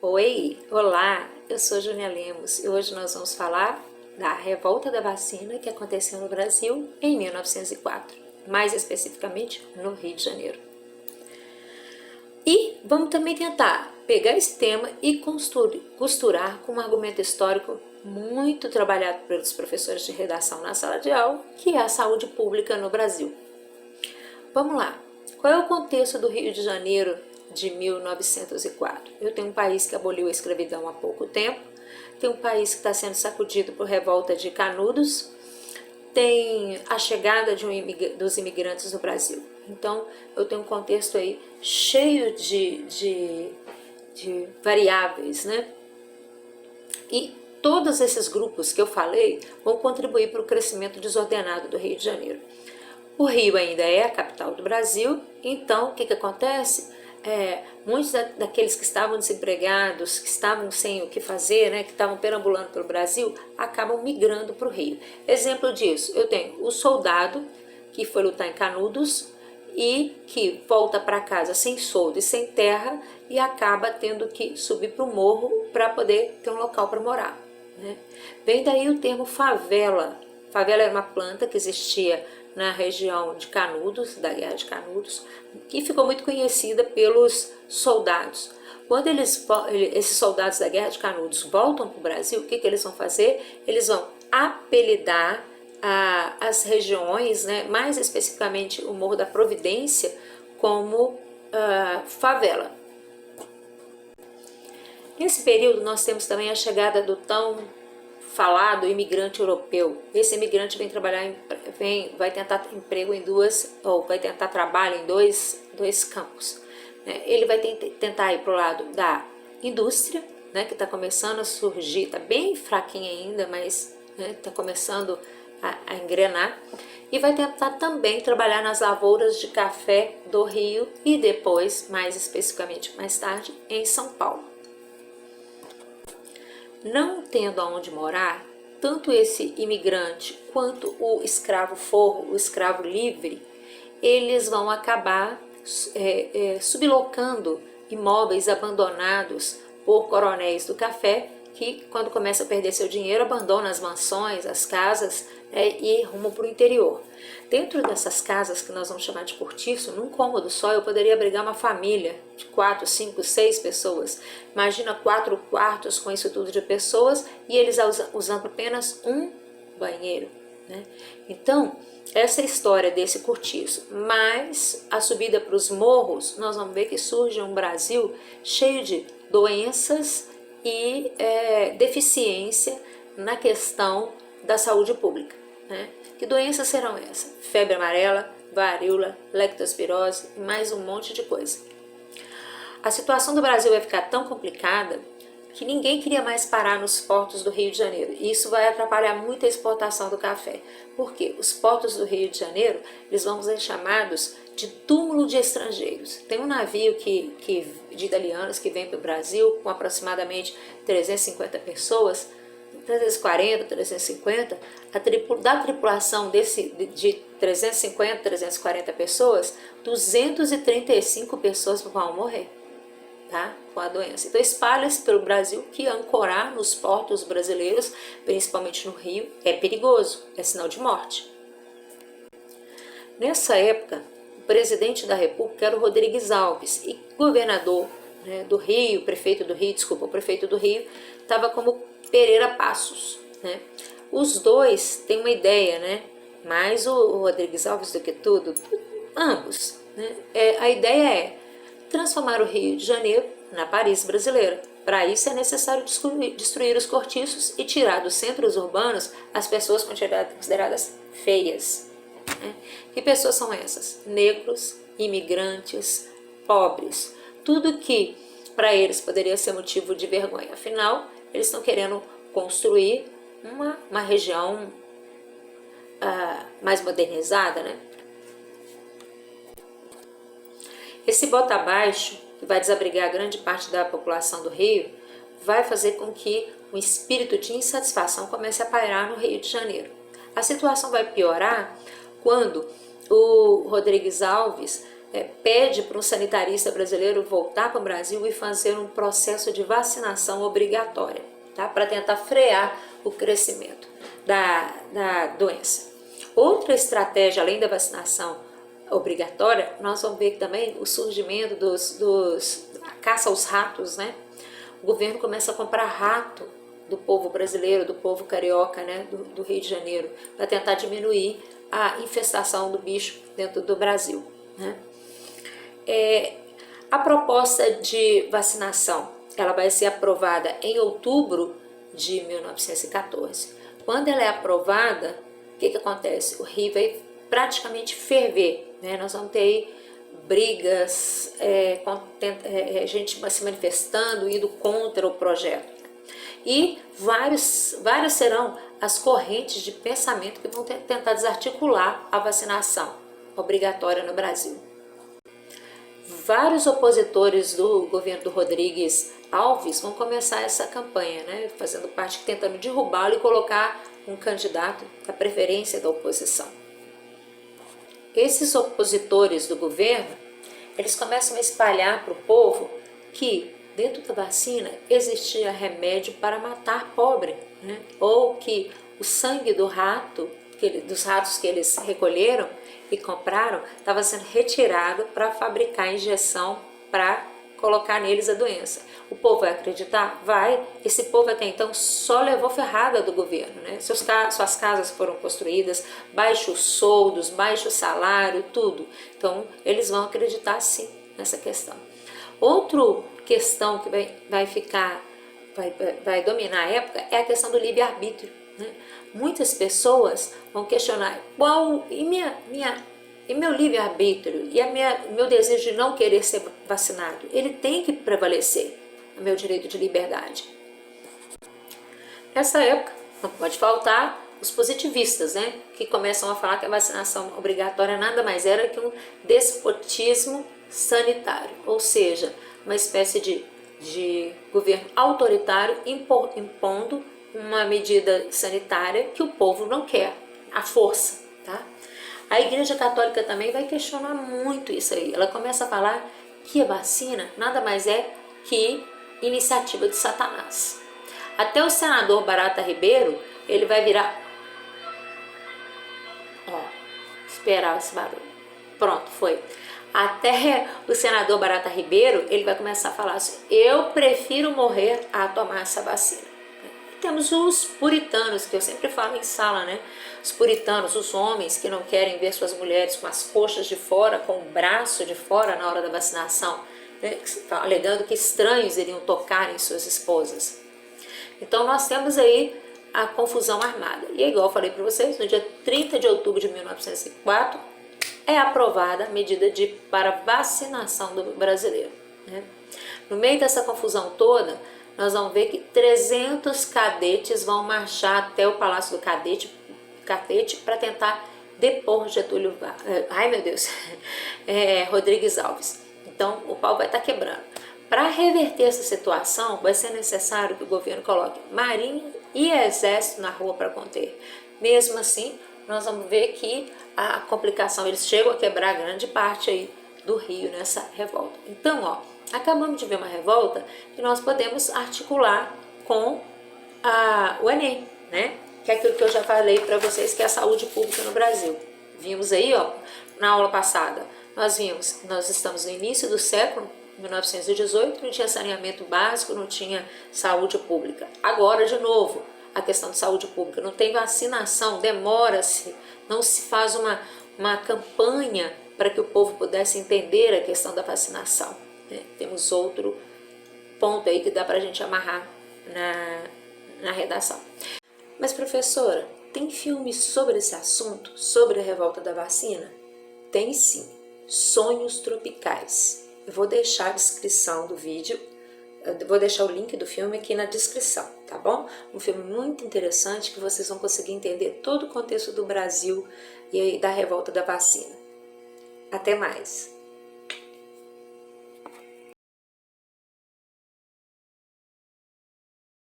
Oi, olá, eu sou Júnia Lemos e hoje nós vamos falar da revolta da vacina que aconteceu no Brasil em 1904, mais especificamente no Rio de Janeiro. E vamos também tentar pegar esse tema e costurar com um argumento histórico muito trabalhado pelos professores de redação na sala de aula, que é a saúde pública no Brasil. Vamos lá, qual é o contexto do Rio de Janeiro de 1904. Eu tenho um país que aboliu a escravidão há pouco tempo, tem um país que está sendo sacudido por revolta de Canudos, tem a chegada dos imigrantes no Brasil. Então, eu tenho um contexto aí cheio de variáveis, né? E todos esses grupos que eu falei vão contribuir para o crescimento desordenado do Rio de Janeiro. O Rio ainda é a capital do Brasil, então o que acontece? Muitos daqueles que estavam desempregados, que estavam sem o que fazer, né, que estavam perambulando pelo Brasil, acabam migrando para o Rio. Exemplo disso, eu tenho o soldado que foi lutar em Canudos e que volta para casa sem soldo e sem terra e acaba tendo que subir para o morro para poder ter um local para morar, né? Vem daí o termo favela. Favela era uma planta que existia na região de Canudos, da Guerra de Canudos, que ficou muito conhecida pelos soldados. Quando esses soldados da Guerra de Canudos voltam para o Brasil, o que eles vão fazer? Eles vão apelidar as regiões, né, mais especificamente o Morro da Providência, como favela. Nesse período nós temos também a chegada do tão falado imigrante europeu. Esse imigrante vem trabalhar, vai tentar emprego em vai tentar trabalho em dois campos, né? Ele vai tentar ir para o lado da indústria, né, que está começando a surgir, está bem fraquinha ainda, mas está começando a engrenar, e vai tentar também trabalhar nas lavouras de café do Rio e depois, mais especificamente mais tarde, em São Paulo. Não tendo aonde morar, tanto esse imigrante quanto o escravo forro, o escravo livre, eles vão acabar sublocando imóveis abandonados por coronéis do café, que quando começa a perder seu dinheiro, abandonam as mansões, as casas, e rumam para o interior. Dentro dessas casas, que nós vamos chamar de cortiço, num cômodo só eu poderia abrigar uma família de 4, 5, 6 pessoas. Imagina 4 quartos com isso tudo de pessoas e eles usando apenas um banheiro, né? Então, essa é a história desse cortiço. Mas a subida para os morros, nós vamos ver que surge um Brasil cheio de doenças e deficiência na questão da saúde pública, né? Que doenças serão essas? Febre amarela, varíola, leptospirose e mais um monte de coisa. A situação do Brasil vai ficar tão complicada que ninguém queria mais parar nos portos do Rio de Janeiro. E isso vai atrapalhar muito a exportação do café. Por quê? Os portos do Rio de Janeiro, eles vão ser chamados de túmulo de estrangeiros. Tem um navio de italianos que vem para o Brasil com aproximadamente 350 pessoas, 340, 350, da tripulação de 350, 340 pessoas, 235 pessoas vão morrer, tá? Com a doença. Então espalha-se pelo Brasil que ancorar nos portos brasileiros, principalmente no Rio, é perigoso, é sinal de morte. Nessa época, o presidente da República era o Rodrigues Alves e governador, né, do Rio, o prefeito do Rio, estava como Pereira Passos, né? Os dois têm uma ideia, né? Mais o Rodrigues Alves do que tudo, ambos, né? A ideia é transformar o Rio de Janeiro na Paris brasileira. Para isso é necessário destruir os cortiços e tirar dos centros urbanos as pessoas consideradas feias, né? Que pessoas são essas? Negros, imigrantes, pobres, tudo que para eles poderia ser motivo de vergonha. Afinal, eles estão querendo construir uma região mais modernizada, né? Esse bota abaixo, que vai desabrigar grande parte da população do Rio, vai fazer com que um espírito de insatisfação comece a pairar no Rio de Janeiro. A situação vai piorar quando o Rodrigues Alves pede para um sanitarista brasileiro voltar para o Brasil e fazer um processo de vacinação obrigatória, tá? Para tentar frear o crescimento da doença. Outra estratégia, além da vacinação obrigatória, nós vamos ver também o surgimento a caça aos ratos, né? O governo começa a comprar rato do povo brasileiro, do povo carioca, né? do Rio de Janeiro, para tentar diminuir a infestação do bicho dentro do Brasil, né? A proposta de vacinação, ela vai ser aprovada em outubro de 1914. Quando ela é aprovada, o que acontece? O Rio vai praticamente ferver, né? Nós vamos ter brigas, gente se manifestando, indo contra o projeto. E várias serão as correntes de pensamento que vão tentar desarticular a vacinação obrigatória no Brasil. Vários opositores do governo do Rodrigues Alves vão começar essa campanha, né, fazendo parte, tentando derrubá-lo e colocar um candidato da preferência da oposição. Esses opositores do governo, eles começam a espalhar para o povo que dentro da vacina existia remédio para matar pobre, né? Ou que o sangue do rato, dos ratos que eles recolheram e compraram, estava sendo retirado para fabricar injeção para colocar neles a doença. O povo vai acreditar? Vai. Esse povo até então só levou ferrada do governo, né? Suas casas foram construídas, baixos soldos, baixo salário, tudo. Então eles vão acreditar sim nessa questão. Outra questão que vai dominar a época é a questão do livre-arbítrio, né? Muitas pessoas vão questionar e meu livre-arbítrio e meu desejo de não querer ser vacinado, ele tem que prevalecer, o meu direito de liberdade. Nessa época não pode faltar os positivistas, né, que começam a falar que a vacinação obrigatória nada mais era que um despotismo sanitário, ou seja, uma espécie de governo autoritário impondo uma medida sanitária que o povo não quer, à força, tá? A Igreja Católica também vai questionar muito isso aí. Ela começa a falar que a vacina nada mais é que iniciativa de Satanás. Até o senador Barata Ribeiro, ele vai virar... esperar esse barulho. Pronto, foi. Até o senador Barata Ribeiro, ele vai começar a falar assim: eu prefiro morrer a tomar essa vacina. Temos os puritanos, que eu sempre falo em sala, né? Os puritanos, os homens que não querem ver suas mulheres com as coxas de fora, com o braço de fora na hora da vacinação, né? Alegando que estranhos iriam tocar em suas esposas. Então nós temos aí a confusão armada. E igual eu falei para vocês, no dia 30 de outubro de 1904, é aprovada a medida para vacinação do brasileiro, né? No meio dessa confusão toda, nós vamos ver que 300 cadetes vão marchar até o Palácio do Catete para tentar depor Getúlio Rodrigues Alves. Então o pau vai estar quebrando. Para reverter essa situação, vai ser necessário que o governo coloque marinha e exército na rua para conter. Mesmo assim, nós vamos ver que a complicação, eles chegam a quebrar grande parte aí do Rio nessa revolta. Então, acabamos de ver uma revolta que nós podemos articular com o Enem, né? Que é aquilo que eu já falei para vocês, que é a saúde pública no Brasil. Vimos aí, na aula passada, nós estamos no início do século, 1918, não tinha saneamento básico, não tinha saúde pública. Agora, de novo, a questão de saúde pública, não tem vacinação, demora-se, não se faz uma campanha para que o povo pudesse entender a questão da vacinação, né? Temos outro ponto aí que dá para a gente amarrar na redação. Mas professora, tem filme sobre esse assunto, sobre a revolta da vacina? Tem sim, Sonhos Tropicais. Eu vou deixar a descrição do vídeo, eu vou deixar o link do filme aqui na descrição, tá bom? Um filme muito interessante que vocês vão conseguir entender todo o contexto do Brasil e da revolta da vacina. Até mais!